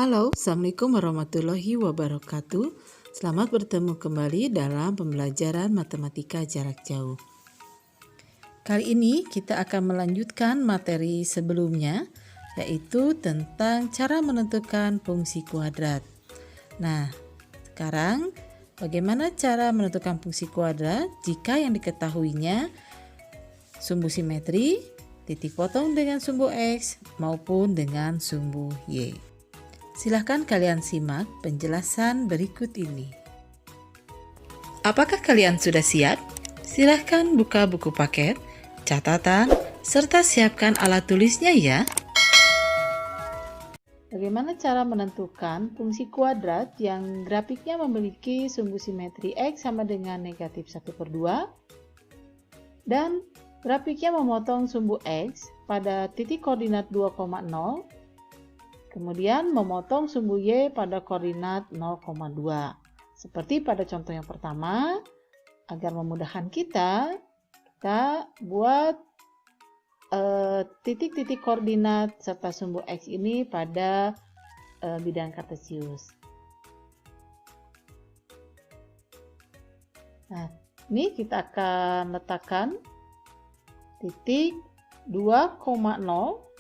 Halo, Assalamualaikum warahmatullahi wabarakatuh. Selamat bertemu kembali dalam pembelajaran matematika jarak jauh. Kali ini kita akan melanjutkan materi sebelumnya, yaitu tentang cara menentukan fungsi kuadrat. Nah, sekarang bagaimana cara menentukan fungsi kuadrat jika yang diketahuinya sumbu simetri, titik potong dengan sumbu X maupun dengan sumbu Y. Silahkan kalian simak penjelasan berikut ini. Apakah kalian sudah siap? Silahkan buka buku paket, catatan, serta siapkan alat tulisnya ya. Bagaimana cara menentukan fungsi kuadrat yang grafiknya memiliki sumbu simetri X sama dengan negatif 1/2 dan grafiknya memotong sumbu X pada titik koordinat 2,0, kemudian memotong sumbu Y pada koordinat 0,2. Seperti pada contoh yang pertama, agar memudahkan kita buat titik-titik koordinat serta sumbu X ini pada bidang kartesius. Nah, ini kita akan letakkan titik 2,0.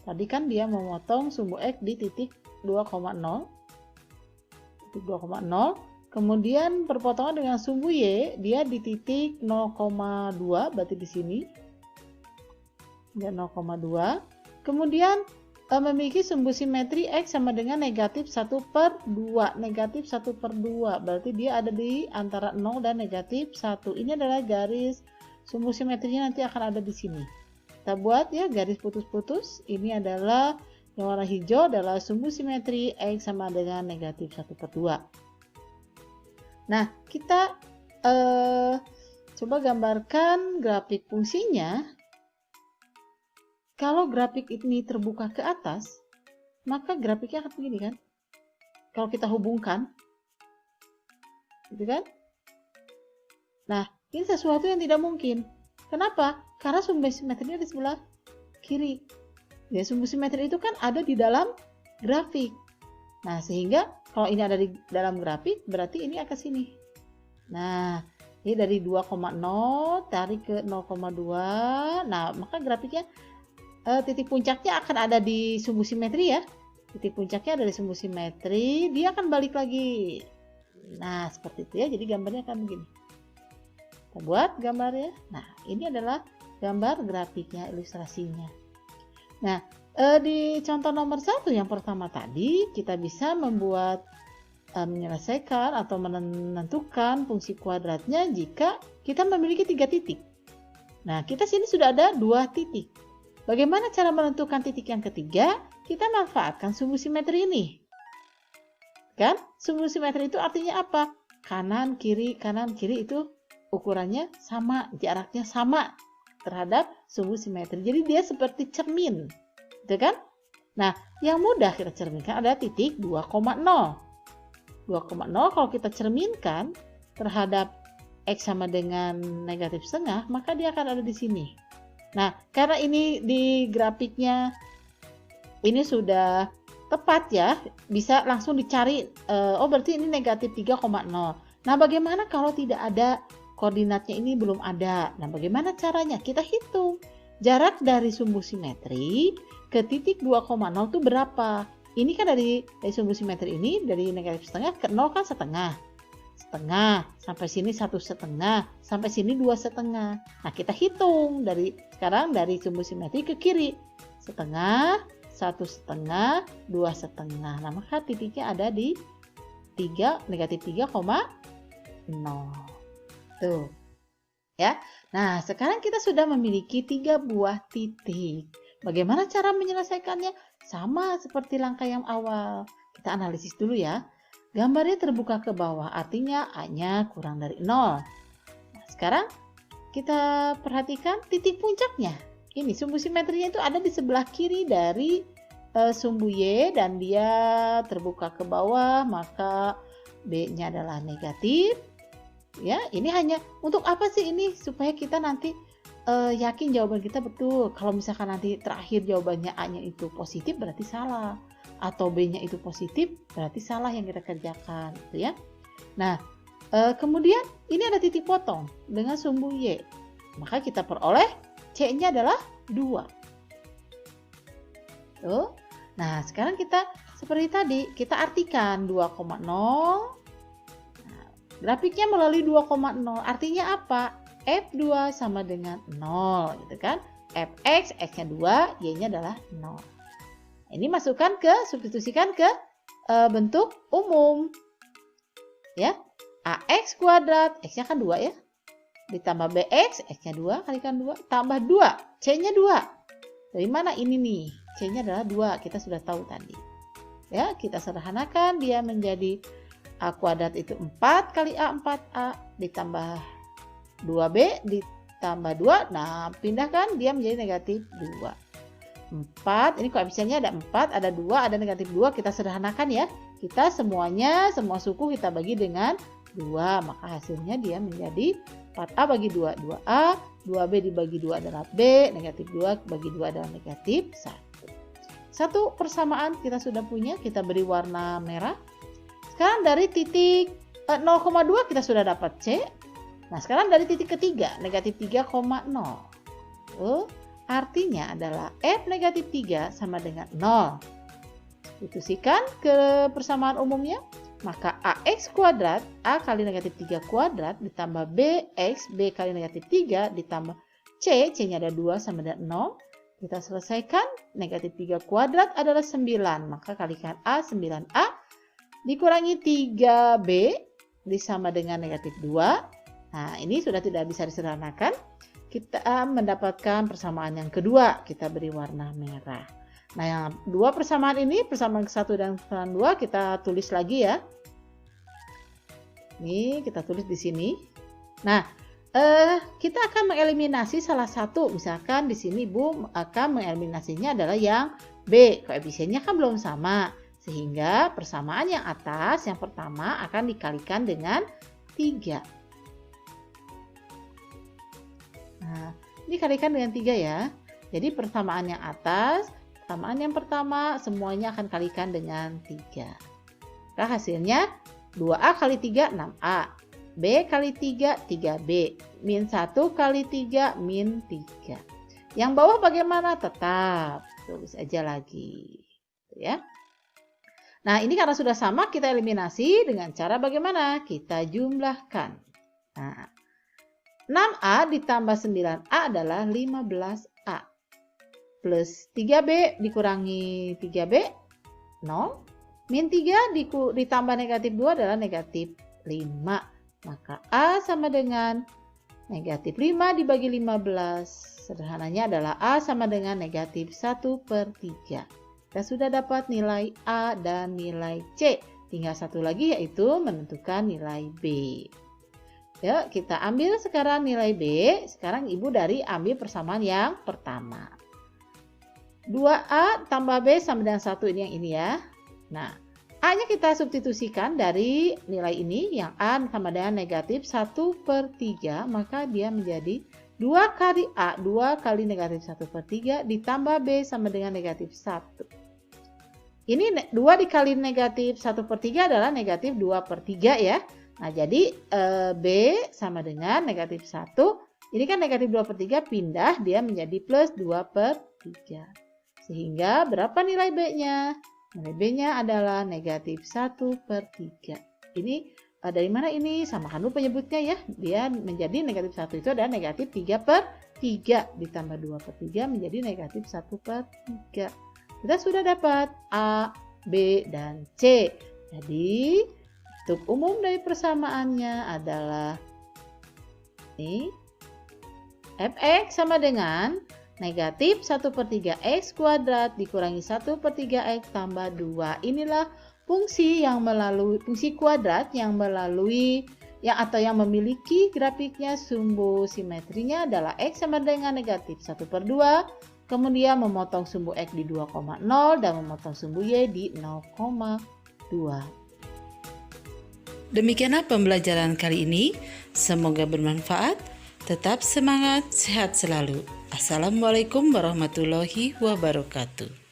Tadi kan dia memotong sumbu X di titik 2,0. Titik 2,0. Kemudian perpotongan dengan sumbu Y, dia di titik 0,2, berarti di sini. Dia 0,2. Kemudian memiliki sumbu simetri X sama dengan negatif 1/2. Negatif 1/2, berarti dia ada di antara 0 dan negatif 1. Ini adalah garis sumbu simetrinya, nanti akan ada di sini. Kita buat ya garis putus-putus. Ini adalah yang warna hijau adalah sumbu simetri X sama dengan negatif 1/2. Nah, kita coba gambarkan grafik fungsinya. Kalau grafik ini terbuka ke atas, maka grafiknya akan begini kan? Kalau kita hubungkan, gitu kan? Nah, ini sesuatu yang tidak mungkin. Kenapa? Karena sumbu simetrinya di sebelah kiri. Ya, sumbu simetri itu kan ada di dalam grafik. Nah, sehingga kalau ini ada di dalam grafik, berarti ini akan sini. Nah, ini dari 2,0 tarik ke 0,2. Nah, maka grafiknya titik puncaknya akan ada di sumbu simetri ya. Titik puncaknya ada di sumbu simetri, dia akan balik lagi. Nah, seperti itu ya. Jadi gambarnya akan begini. Kita buat gambarnya. Nah, ini adalah gambar grafiknya, ilustrasinya. Nah, di contoh nomor 1 yang pertama tadi, kita bisa membuat menyelesaikan atau menentukan fungsi kuadratnya jika kita memiliki 3 titik. Nah, kita sini sudah ada 2 titik. Bagaimana cara menentukan titik yang ketiga? Kita manfaatkan sumbu simetri ini. Kan? Sumbu simetri itu artinya apa? Kanan, kiri itu ukurannya sama, jaraknya sama terhadap sumbu simetri. Jadi dia seperti cermin, gitu kan? Nah, yang mudah kita cerminkan adalah titik 2,0. 2,0 kalau kita cerminkan terhadap X sama dengan negatif setengah, maka dia akan ada di sini. Nah, karena ini di grafiknya ini sudah tepat ya, bisa langsung dicari, oh berarti ini negatif 3,0. Nah, bagaimana kalau tidak ada koordinatnya, ini belum ada? Nah, bagaimana caranya? Kita hitung jarak dari sumbu simetri ke titik 2,0 itu berapa. Ini kan dari sumbu simetri ini, dari negatif setengah ke 0 kan setengah. Sampai sini 1,5, sampai sini 2,5. Nah, kita hitung sekarang dari sumbu simetri ke kiri. Setengah, 1,5, 2,5. Nah, maka titiknya ada di negatif 3,0. Tuh. Ya. Nah, sekarang kita sudah memiliki 3 buah titik. Bagaimana cara menyelesaikannya? Sama seperti langkah yang awal. Kita analisis dulu ya. Gambarnya terbuka ke bawah, artinya A-nya kurang dari 0. Nah, sekarang kita perhatikan titik puncaknya. Ini sumbu simetrinya itu ada di sebelah kiri dari sumbu Y dan dia terbuka ke bawah, maka B-nya adalah negatif. Ya, ini hanya untuk apa sih ini? Supaya kita nanti yakin jawaban kita betul. Kalau misalkan nanti terakhir jawabannya A-nya itu positif, berarti salah. atau B-nya itu positif, berarti salah yang kita kerjakan, gitu ya. Nah, kemudian ini ada titik potong dengan sumbu Y. Maka kita peroleh C-nya adalah 2. Tuh. Nah, sekarang kita seperti tadi, kita artikan 2,0. Nah, grafiknya melalui 2,0. Artinya apa? F2 sama dengan 0, gitu kan? Fx, x-nya 2, y-nya adalah 0. Ini masukkan substitusikan ke bentuk umum. Ya, ax kuadrat, x-nya kan 2 ya. Ditambah bx, x-nya 2 kalikan 2, tambah 2, c-nya 2. Dari mana ini nih? C-nya adalah 2, kita sudah tahu tadi. Ya, kita sederhanakan, dia menjadi a kuadrat itu 4 kali a, 4a, ditambah 2b, ditambah 2, nah pindahkan, dia menjadi negatif 2. 4, ini koefisiennya ada 4, ada 2, ada negatif 2, kita sederhanakan ya. Kita semua suku kita bagi dengan 2, maka hasilnya dia menjadi 4a bagi 2, 2a, 2b dibagi 2 adalah b, negatif 2 bagi 2 adalah negatif 1. Satu persamaan kita sudah punya, kita beri warna merah. Sekarang dari titik 0,2 kita sudah dapat C. Nah sekarang dari titik ketiga, negatif 3,0. Artinya adalah F negatif 3 sama dengan 0. Substitusikan ke persamaan umumnya, maka AX kuadrat, A kali negatif 3 kuadrat, ditambah BX, B kali negatif 3, ditambah C, C-nya ada 2 sama dengan 0. Kita selesaikan, negatif 3 kuadrat adalah 9, maka kalikan A, 9A, dikurangi 3B, disama dengan negatif 2. Nah, ini sudah tidak bisa disederhanakan. Kita mendapatkan persamaan yang kedua, kita beri warna merah. Nah, yang dua persamaan ini, persamaan ke-1 dan persamaan 2, kita tulis lagi ya. Ini kita tulis di sini. Nah, kita akan mengeliminasi salah satu. Misalkan di sini Ibu akan mengeliminasinya adalah yang B. Koefisiennya kan belum sama. Sehingga persamaan yang atas, yang pertama akan dikalikan dengan 3. Nah, dikalikan dengan 3 ya. Jadi persamaan yang atas, persamaan yang pertama semuanya akan kalikan dengan 3. Maka hasilnya 2A kali 3, 6A. B kali 3, 3B. Min 1 kali 3, min 3. Yang bawah bagaimana? Tetap. Tulis aja lagi. Ya. Nah, ini karena sudah sama, kita eliminasi dengan cara bagaimana? Kita jumlahkan. Nah, 6A ditambah 9A adalah 15A. Plus 3B dikurangi 3B, 0. Min 3 ditambah negatif 2 adalah negatif 5. Maka A sama dengan negatif 5 dibagi 15. Sederhananya adalah A sama dengan negatif 1/3. Kita sudah dapat nilai A dan nilai C. Tinggal satu lagi yaitu menentukan nilai B. Ya, kita ambil sekarang nilai B. Sekarang Ibu ambil persamaan yang pertama. 2A tambah B sama dengan 1, ini yang ini ya. Nah, A-nya kita substitusikan dari nilai ini, yang A sama dengan negatif 1/3, maka dia menjadi 2 kali A, 2 kali negatif 1/3, ditambah B sama dengan negatif 1. Ini 2 dikali negatif 1/3 adalah negatif 2/3 ya. Nah, jadi B sama dengan negatif 1. Ini kan negatif 2/3 pindah, dia menjadi plus 2/3. Sehingga berapa nilai B-nya? Nilai B-nya adalah negatif 1/3. Ini dari mana ini? Samakan dulu penyebutnya ya. Dia menjadi negatif 1 itu adalah negatif 3/3. Ditambah 2/3 menjadi negatif 1/3. Kita sudah dapat A, B, dan C. Jadi, bentuk umum dari persamaannya adalah ini, Fx sama dengan negatif 1/3 x kuadrat dikurangi 1/3 x tambah 2. Inilah fungsi kuadrat yang memiliki grafiknya sumbu simetrinya adalah x sama dengan negatif 1/2. Kemudian memotong sumbu x di 2,0 dan memotong sumbu y di 0,2. Demikianlah pembelajaran kali ini. Semoga bermanfaat. Tetap semangat, sehat selalu. Assalamualaikum warahmatullahi wabarakatuh.